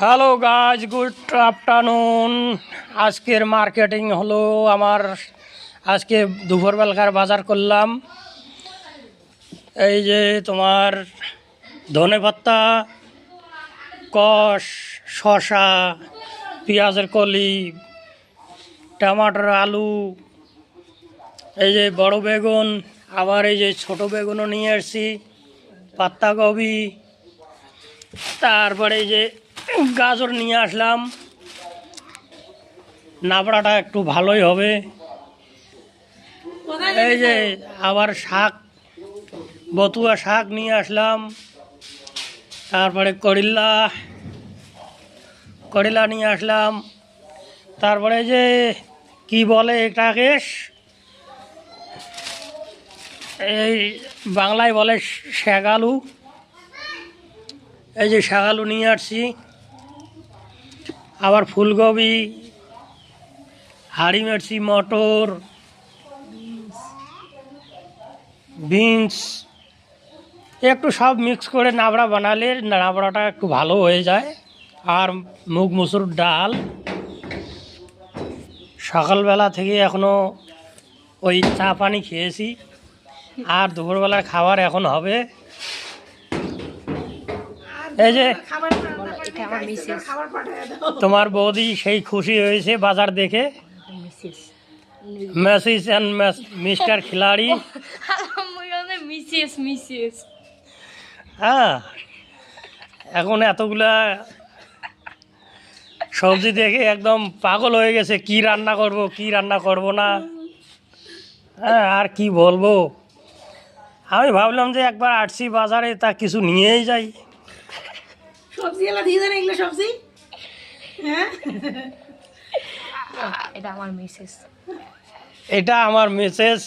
Hello guys, good afternoon. আজকের marketing হলো আমার। আজকে দুপুরবেলাকার বাজার করলাম। এই যে তোমার ধনেপাতা, কষ, শসা, পেঁয়াজের কলি, টমাটোর, আলু, এই যে বড় বেগুন, আবার এই যে ছোট বেগুনও নিয়ে আসছি, পাত্তাকপি, তারপরে এই যে গাজর নিয়ে আসলাম। নাবড়াটা একটু ভালোই হবে। এই যে আবার শাক, বতুয়া শাক নিয়ে আসলাম। তারপরে করিলা নিয়ে আসলাম। তারপরে যে কি বলে এটাকে, এই বাংলায় বলে শাকালু। এই যে শাকালু নিয়ে আসছি। আবার ফুলকপি, হাঁড়ি মির্চি, মটর, বিনস, একটু সব মিক্স করে নাবড়া বানালে নাবড়াটা একটু ভালো হয়ে যায়। আর মুগ মুসুর ডাল। সকালবেলা থেকে এখনও ওই চা পানি খেয়েছি, আর দুপুরবেলার খাবার এখন হবে। এই যে তোমার বৌদি সেই খুশি হয়েছে বাজার দেখে। মেসিস অ্যান্ড মিস্টার খিলাড়ি। হ্যাঁ, এখন এতগুলা সবজি দেখে একদম পাগল হয়ে গেছে, কি রান্না করব কি রান্না করব না। হ্যাঁ, আর কি বলবো। আমি ভাবলাম যে একবার আসছি বাজারে, তা কিছু নিয়েই যাই। সবজি এলা দিয়ে দেন এগুলো সবজি। হ্যাঁ, এটা আমার মিসেস।